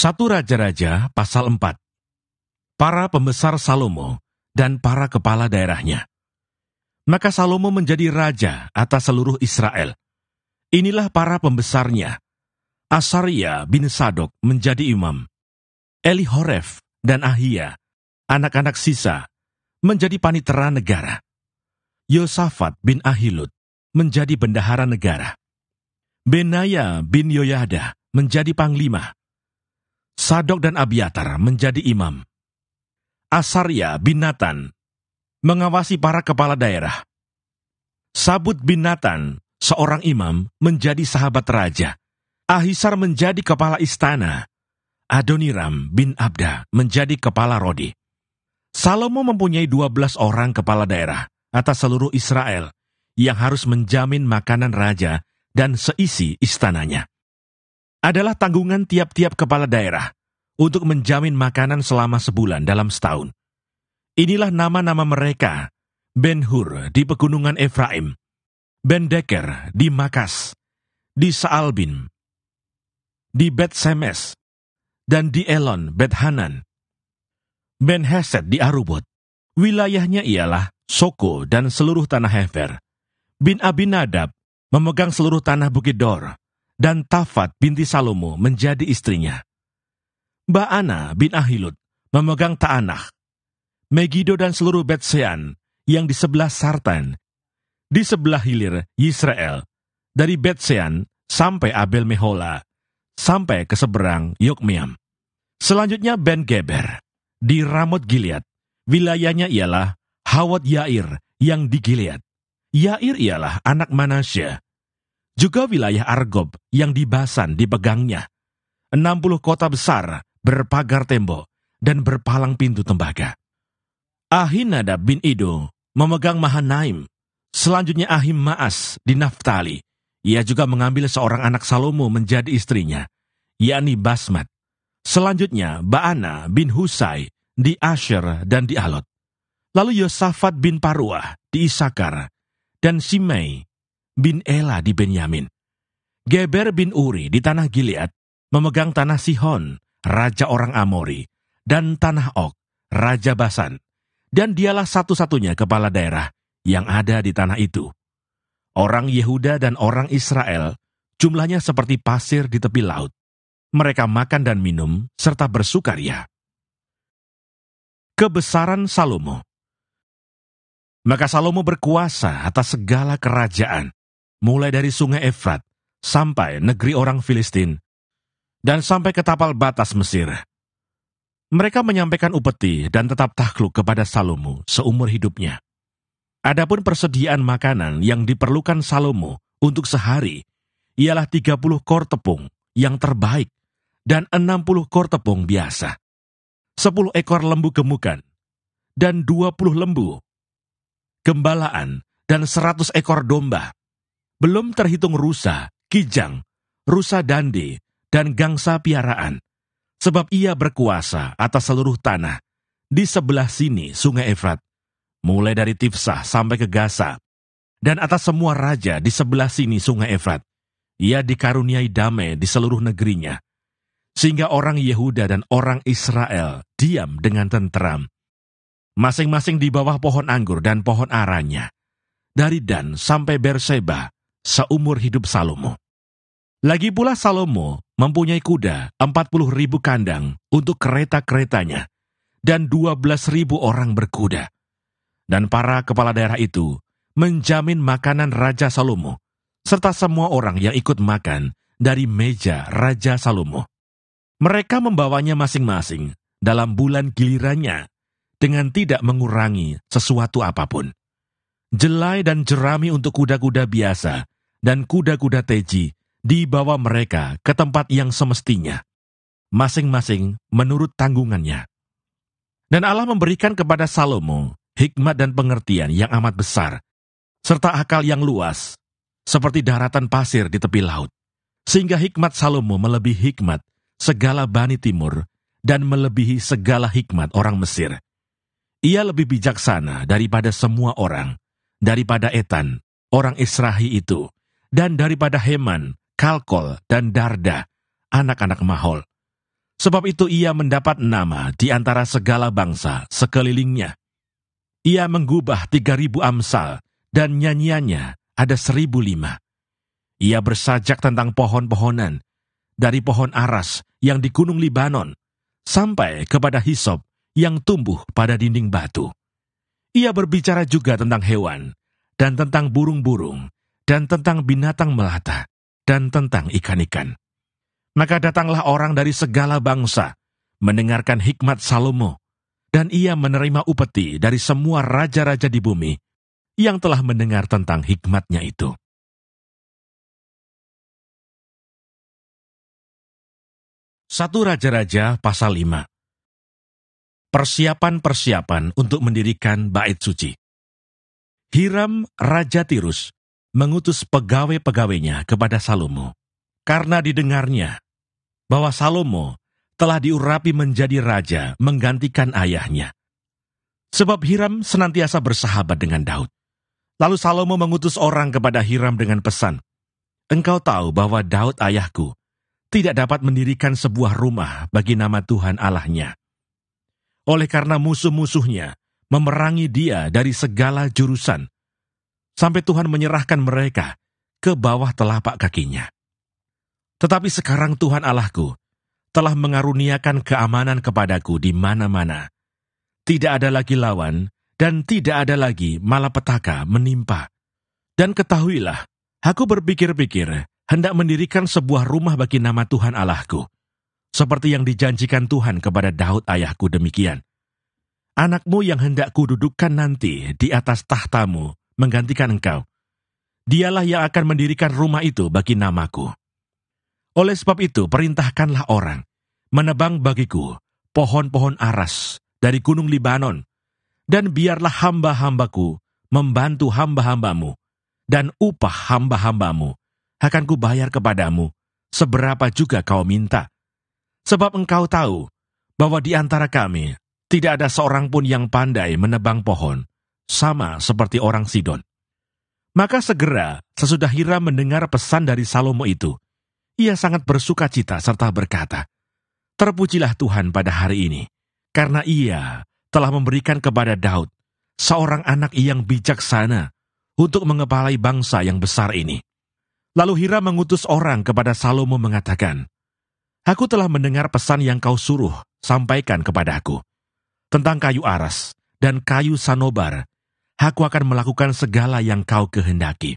1 Raja-Raja pasal 4. Para pembesar Salomo dan para kepala daerahnya. Maka Salomo menjadi raja atas seluruh Israel. Inilah para pembesarnya. Asaria bin Sadok menjadi imam. Elihoref dan Ahia, anak-anak sisa, menjadi panitera negara. Yosafat bin Ahilud menjadi bendahara negara. Benaya bin Yoyada menjadi panglima. Sadok dan Abiatar menjadi imam. Asaria bin Natan mengawasi para kepala daerah. Sabut bin Natan, seorang imam, menjadi sahabat raja. Ahisar menjadi kepala istana. Adoniram bin Abda menjadi kepala rodi. Salomo mempunyai 12 orang kepala daerah atas seluruh Israel yang harus menjamin makanan raja dan seisi istananya. Adalah tanggungan tiap-tiap kepala daerah untuk menjamin makanan selama sebulan dalam setahun. Inilah nama-nama mereka: Ben-Hur di pegunungan Efraim, Ben-Deker di Makas, di Saalbim, di Bet-Semes, dan di Elon Bet-Hanan. Ben-Hesed di Arubot, wilayahnya ialah Soko dan seluruh tanah Hefer. Bin Abinadab memegang seluruh tanah Bukit Dor, dan Tafat binti Salomo menjadi istrinya. Baana bin Ahilud memegang Taanach, Megido dan seluruh Bet-Sean yang di sebelah Sartan, di sebelah hilir Yisrael, dari Bet-Sean sampai Abel-Mehola, sampai ke seberang Yokmeam. Selanjutnya Ben-Geber di Ramot Gilead, wilayahnya ialah Hawot Yair yang di Gilead. Yair ialah anak Manasye. Juga wilayah Argob yang di Basan dipegangnya. 60 kota besar berpagar tembok dan berpalang pintu tembaga. Ahinadab bin Ido memegang Mahanaim. Selanjutnya Ahim Maas di Naftali. Ia juga mengambil seorang anak Salomo menjadi istrinya, yakni Basmat. Selanjutnya Baana bin Husai di Asher dan di Alot. Lalu Yosafat bin Paruah di Isakar dan Simei bin Ela di Benyamin. Geber bin Uri di tanah Gilead memegang tanah Sihon, raja orang Amori, dan tanah Og, raja Basan. Dan dialah satu-satunya kepala daerah yang ada di tanah itu. Orang Yehuda dan orang Israel jumlahnya seperti pasir di tepi laut. Mereka makan dan minum serta bersukaria. Kebesaran Salomo. Maka Salomo berkuasa atas segala kerajaan, mulai dari sungai Efrat sampai negeri orang Filistin, dan sampai ke tapal batas Mesir. Mereka menyampaikan upeti dan tetap takluk kepada Salomo seumur hidupnya. Adapun persediaan makanan yang diperlukan Salomo untuk sehari ialah 30 kor tepung yang terbaik dan 60 kor tepung biasa, 10 ekor lembu gemukan, dan 20 lembu gembalaan, dan 100 ekor domba. Belum terhitung rusa, kijang, rusa dande, dan gangsa piaraan. Sebab ia berkuasa atas seluruh tanah di sebelah sini sungai Efrat, mulai dari Tifsah sampai ke Gaza, dan atas semua raja di sebelah sini sungai Efrat. Ia dikaruniai damai di seluruh negerinya, sehingga orang Yehuda dan orang Israel diam dengan tenteram, masing-masing di bawah pohon anggur dan pohon aranya, dari Dan sampai Berseba, seumur hidup Salomo. Lagi pula Salomo mempunyai kuda 40.000 kandang untuk kereta-keretanya, dan 12.000 orang berkuda. Dan para kepala daerah itu menjamin makanan Raja Salomo, serta semua orang yang ikut makan dari meja Raja Salomo. Mereka membawanya masing-masing dalam bulan gilirannya, dengan tidak mengurangi sesuatu apapun. Jelai dan jerami untuk kuda-kuda biasa dan kuda-kuda teji dibawa mereka ke tempat yang semestinya, masing-masing menurut tanggungannya. Dan Allah memberikan kepada Salomo hikmat dan pengertian yang amat besar, serta akal yang luas, seperti daratan pasir di tepi laut. Sehingga hikmat Salomo melebihi hikmat segala Bani Timur dan melebihi segala hikmat orang Mesir. Ia lebih bijaksana daripada semua orang, daripada Etan, orang Israhi itu, dan daripada Heman, Kalkol, dan Darda, anak-anak Mahol. Sebab itu ia mendapat nama di antara segala bangsa sekelilingnya. Ia menggubah 3.000 amsal, dan nyanyiannya ada 1.005. Ia bersajak tentang pohon-pohonan, dari pohon aras yang di gunung Libanon, sampai kepada hisop yang tumbuh pada dinding batu. Ia berbicara juga tentang hewan, dan tentang burung-burung, dan tentang binatang melata, dan tentang ikan-ikan. Maka datanglah orang dari segala bangsa, mendengarkan hikmat Salomo, dan ia menerima upeti dari semua raja-raja di bumi, yang telah mendengar tentang hikmatnya itu. Satu Raja-Raja pasal 5. Persiapan-persiapan untuk mendirikan bait suci. Hiram, Raja Tirus, mengutus pegawai-pegawainya kepada Salomo, karena didengarnya bahwa Salomo telah diurapi menjadi raja menggantikan ayahnya. Sebab Hiram senantiasa bersahabat dengan Daud. Lalu Salomo mengutus orang kepada Hiram dengan pesan, "Engkau tahu bahwa Daud ayahku tidak dapat mendirikan sebuah rumah bagi nama Tuhan Allahnya. Oleh karena musuh-musuhnya memerangi dia dari segala jurusan, sampai Tuhan menyerahkan mereka ke bawah telapak kakinya. Tetapi sekarang Tuhan Allahku telah mengaruniakan keamanan kepadaku di mana-mana. Tidak ada lagi lawan, dan tidak ada lagi malapetaka menimpa. Dan ketahuilah, aku berpikir-pikir hendak mendirikan sebuah rumah bagi nama Tuhan Allahku, seperti yang dijanjikan Tuhan kepada Daud ayahku demikian. Anakmu yang hendak kududukkan nanti di atas tahtamu menggantikan engkau. Dialah yang akan mendirikan rumah itu bagi namaku. Oleh sebab itu, perintahkanlah orang menebang bagiku pohon-pohon aras dari gunung Libanon, dan biarlah hamba-hambaku membantu hamba-hambamu, dan upah hamba-hambamu akan kubayar kepadamu seberapa juga kau minta. Sebab engkau tahu bahwa di antara kami tidak ada seorang pun yang pandai menebang pohon, sama seperti orang Sidon." Maka segera sesudah Hiram mendengar pesan dari Salomo itu, ia sangat bersuka cita serta berkata, "Terpujilah Tuhan pada hari ini, karena ia telah memberikan kepada Daud seorang anak yang bijaksana untuk mengepalai bangsa yang besar ini." Lalu Hiram mengutus orang kepada Salomo mengatakan, "Aku telah mendengar pesan yang kau suruh sampaikan kepadaku. Tentang kayu aras dan kayu sanobar, aku akan melakukan segala yang kau kehendaki.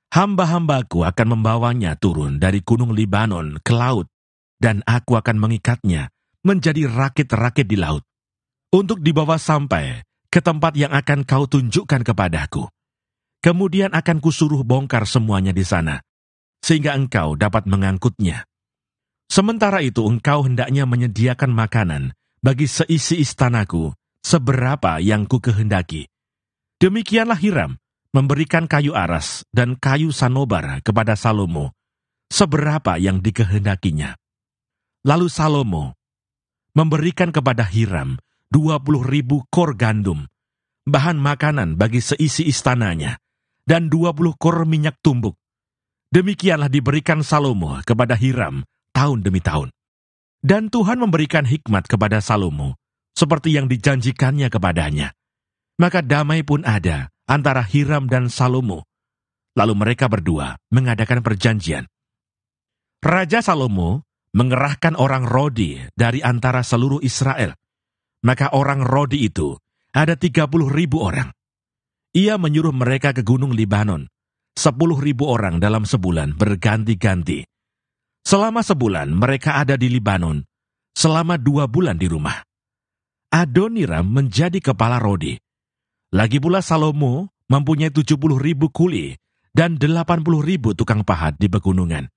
Hamba-hambaku akan membawanya turun dari gunung Libanon ke laut, dan aku akan mengikatnya menjadi rakit-rakit di laut, untuk dibawa sampai ke tempat yang akan kau tunjukkan kepadaku. Kemudian akan kusuruh bongkar semuanya di sana, sehingga engkau dapat mengangkutnya. Sementara itu engkau hendaknya menyediakan makanan bagi seisi istanaku seberapa yang ku kehendaki." Demikianlah Hiram memberikan kayu aras dan kayu sanobar kepada Salomo, seberapa yang dikehendakinya. Lalu Salomo memberikan kepada Hiram 20.000 kor gandum, bahan makanan bagi seisi istananya, dan 20 kor minyak tumbuk. Demikianlah diberikan Salomo kepada Hiram tahun demi tahun. Dan Tuhan memberikan hikmat kepada Salomo, seperti yang dijanjikannya kepadanya. Maka damai pun ada antara Hiram dan Salomo. Lalu mereka berdua mengadakan perjanjian. Raja Salomo mengerahkan orang Rodi dari antara seluruh Israel. Maka orang Rodi itu ada 30.000 orang. Ia menyuruh mereka ke gunung Libanon, 10.000 orang dalam sebulan berganti-ganti. Selama sebulan mereka ada di Libanon, selama 2 bulan di rumah. Adoniram menjadi kepala Rodi. Lagi pula Salomo mempunyai 70.000 kuli dan 80.000 tukang pahat di pegunungan.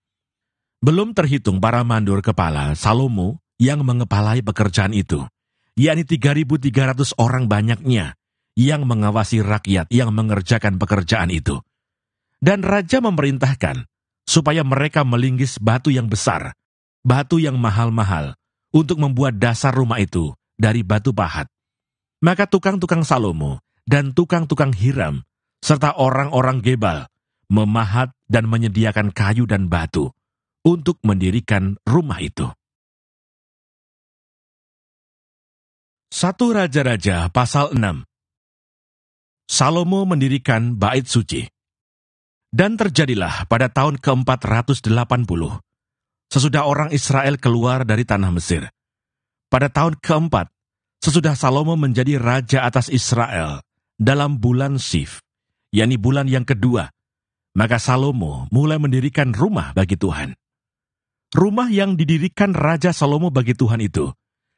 Belum terhitung para mandur kepala Salomo yang mengepalai pekerjaan itu, yakni 3.300 orang banyaknya yang mengawasi rakyat yang mengerjakan pekerjaan itu. Dan raja memerintahkan supaya mereka melinggis batu yang besar, batu yang mahal-mahal, untuk membuat dasar rumah itu dari batu pahat. Maka tukang-tukang Salomo dan tukang-tukang Hiram, serta orang-orang Gebal, memahat dan menyediakan kayu dan batu untuk mendirikan rumah itu. 1 Raja-Raja pasal 6. Salomo mendirikan bait suci. Dan terjadilah pada tahun ke-480, sesudah orang Israel keluar dari tanah Mesir. Pada tahun ke-4, sesudah Salomo menjadi raja atas Israel dalam bulan Sif, yakni bulan yang kedua, maka Salomo mulai mendirikan rumah bagi Tuhan. Rumah yang didirikan Raja Salomo bagi Tuhan itu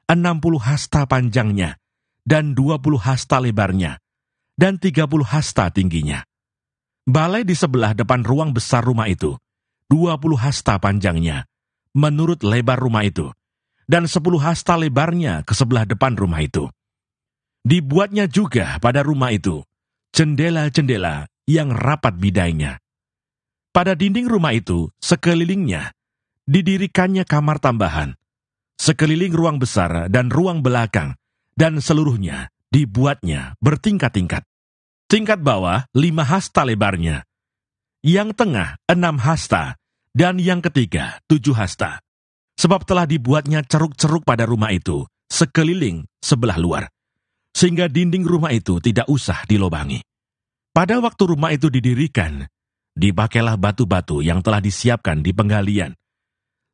60 hasta panjangnya, dan 20 hasta lebarnya, dan 30 hasta tingginya. Balai di sebelah depan ruang besar rumah itu, 20 hasta panjangnya, menurut lebar rumah itu, dan 10 hasta lebarnya ke sebelah depan rumah itu. Dibuatnya juga pada rumah itu jendela-jendela yang rapat bidainya. Pada dinding rumah itu, sekelilingnya, didirikannya kamar tambahan, sekeliling ruang besar dan ruang belakang, dan seluruhnya dibuatnya bertingkat-tingkat. Tingkat bawah 5 hasta lebarnya, yang tengah 6 hasta, dan yang ketiga 7 hasta. Sebab telah dibuatnya ceruk-ceruk pada rumah itu, sekeliling sebelah luar, sehingga dinding rumah itu tidak usah dilobangi. Pada waktu rumah itu didirikan, dipakailah batu-batu yang telah disiapkan di penggalian,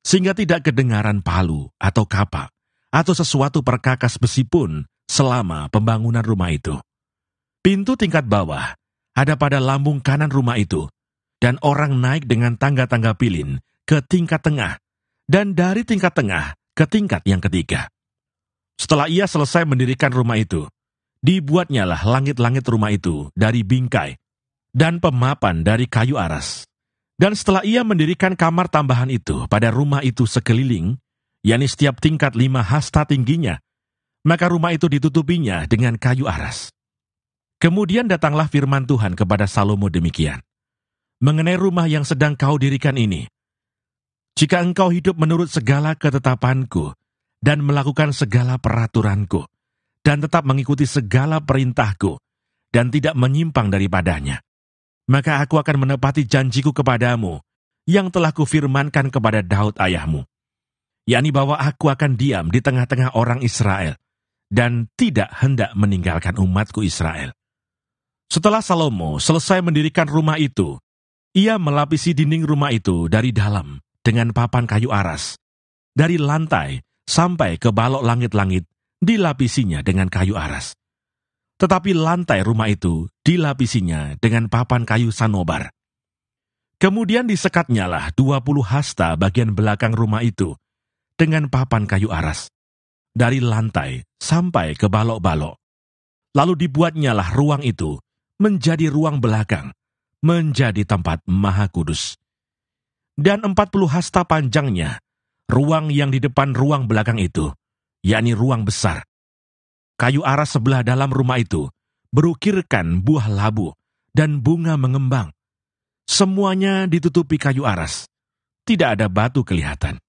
sehingga tidak kedengaran palu atau kapak, atau sesuatu perkakas besi pun selama pembangunan rumah itu. Pintu tingkat bawah ada pada lambung kanan rumah itu, dan orang naik dengan tangga-tangga pilin ke tingkat tengah, dan dari tingkat tengah ke tingkat yang ketiga. Setelah ia selesai mendirikan rumah itu, dibuatnyalah langit-langit rumah itu dari bingkai, dan pemapan dari kayu aras. Dan setelah ia mendirikan kamar tambahan itu pada rumah itu sekeliling, yakni setiap tingkat 5 hasta tingginya, maka rumah itu ditutupinya dengan kayu aras. Kemudian datanglah firman Tuhan kepada Salomo demikian, mengenai rumah yang sedang kau dirikan ini, jika engkau hidup menurut segala ketetapanku, dan melakukan segala peraturanku, dan tetap mengikuti segala perintahku, dan tidak menyimpang daripadanya, maka aku akan menepati janjiku kepadamu, yang telah kufirmankan kepada Daud ayahmu, yakni bahwa aku akan diam di tengah-tengah orang Israel, dan tidak hendak meninggalkan umatku Israel. Setelah Salomo selesai mendirikan rumah itu, ia melapisi dinding rumah itu dari dalam dengan papan kayu aras. Dari lantai sampai ke balok langit-langit dilapisinya dengan kayu aras. Tetapi lantai rumah itu dilapisinya dengan papan kayu sanobar. Kemudian disekatnyalah 20 hasta bagian belakang rumah itu dengan papan kayu aras, dari lantai sampai ke balok-balok. Lalu dibuatnyalah ruang itu menjadi ruang belakang, menjadi tempat maha kudus. Dan 40 hasta panjangnya, ruang yang di depan ruang belakang itu, yakni ruang besar. Kayu aras sebelah dalam rumah itu berukirkan buah labu dan bunga mengembang. Semuanya ditutupi kayu aras, tidak ada batu kelihatan.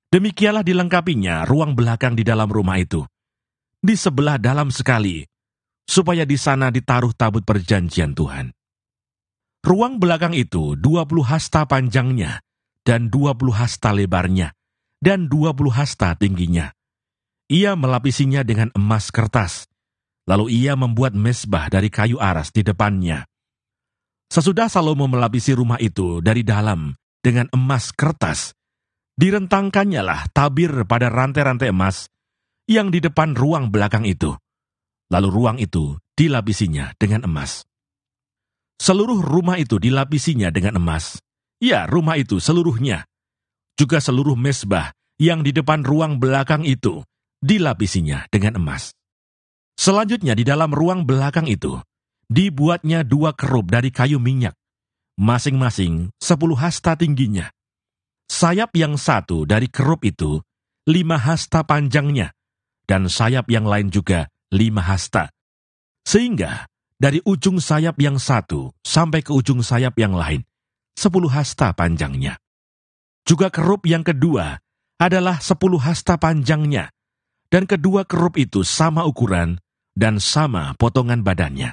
Demikianlah dilengkapinya ruang belakang di dalam rumah itu, di sebelah dalam sekali, supaya di sana ditaruh tabut perjanjian Tuhan. Ruang belakang itu 20 hasta panjangnya, dan 20 hasta lebarnya, dan 20 hasta tingginya. Ia melapisinya dengan emas kertas, lalu ia membuat mezbah dari kayu aras di depannya. Sesudah Salomo melapisi rumah itu dari dalam dengan emas kertas, direntangkannya lah tabir pada rantai-rantai emas yang di depan ruang belakang itu. Lalu ruang itu dilapisinya dengan emas. Seluruh rumah itu dilapisinya dengan emas. Ya, rumah itu seluruhnya. Juga seluruh mezbah yang di depan ruang belakang itu dilapisinya dengan emas. Selanjutnya di dalam ruang belakang itu dibuatnya 2 kerup dari kayu minyak, masing-masing 10 hasta tingginya. Sayap yang satu dari kerup itu 5 hasta panjangnya, dan sayap yang lain juga 5 hasta. Sehingga dari ujung sayap yang satu sampai ke ujung sayap yang lain 10 hasta panjangnya. Juga kerup yang kedua adalah 10 hasta panjangnya, dan kedua kerup itu sama ukuran dan sama potongan badannya.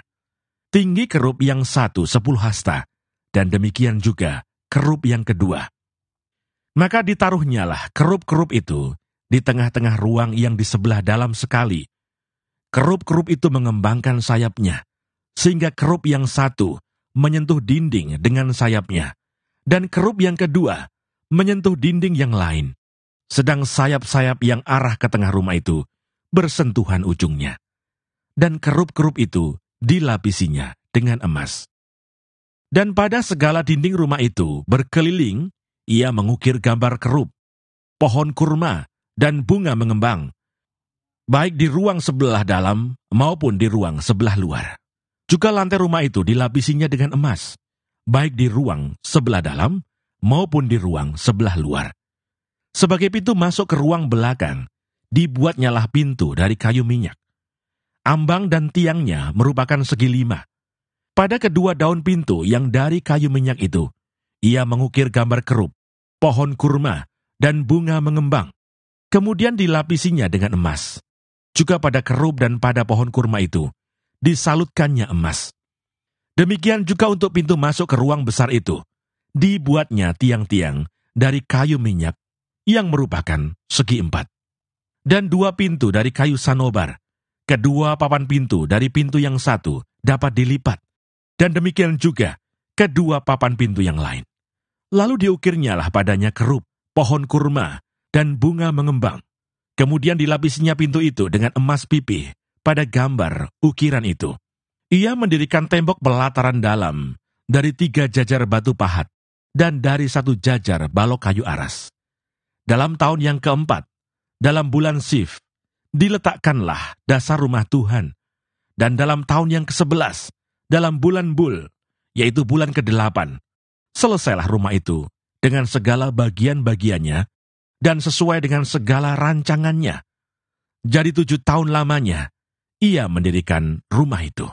Tinggi kerup yang satu 10 hasta, dan demikian juga kerup yang kedua. Maka ditaruhnyalah kerup-kerup itu di tengah-tengah ruang yang di sebelah dalam sekali, Kerup-kerup itu mengembangkan sayapnya, sehingga kerup yang satu menyentuh dinding dengan sayapnya, dan kerup yang kedua menyentuh dinding yang lain, sedang sayap-sayap yang arah ke tengah rumah itu bersentuhan ujungnya. Dan kerup-kerup itu dilapisinya dengan emas. Dan pada segala dinding rumah itu berkeliling, ia mengukir gambar kerup, pohon kurma, dan bunga mengembang, baik di ruang sebelah dalam maupun di ruang sebelah luar. Juga lantai rumah itu dilapisinya dengan emas, baik di ruang sebelah dalam maupun di ruang sebelah luar. Sebagai pintu masuk ke ruang belakang, dibuatnyalah pintu dari kayu minyak. Ambang dan tiangnya merupakan segi 5. Pada kedua daun pintu yang dari kayu minyak itu, ia mengukir gambar kerup, pohon kurma, dan bunga mengembang. Kemudian dilapisinya dengan emas. Juga pada kerup dan pada pohon kurma itu, disalutkannya emas. Demikian juga untuk pintu masuk ke ruang besar itu, dibuatnya tiang-tiang dari kayu minyak yang merupakan segi 4. Dan 2 pintu dari kayu sanobar. Kedua papan pintu dari pintu yang satu dapat dilipat, dan demikian juga kedua papan pintu yang lain. Lalu diukirnyalah padanya kerup, pohon kurma, dan bunga mengembang. Kemudian dilapisinya pintu itu dengan emas pipih pada gambar ukiran itu. Ia mendirikan tembok pelataran dalam dari 3 jajar batu pahat dan dari 1 jajar balok kayu aras. Dalam tahun yang keempat, dalam bulan Sif, diletakkanlah dasar rumah Tuhan. Dan dalam tahun yang ke-11, dalam bulan Bul, yaitu bulan ke-8, selesailah rumah itu dengan segala bagian-bagiannya dan sesuai dengan segala rancangannya. Jadi 7 tahun lamanya, ia mendirikan rumah itu.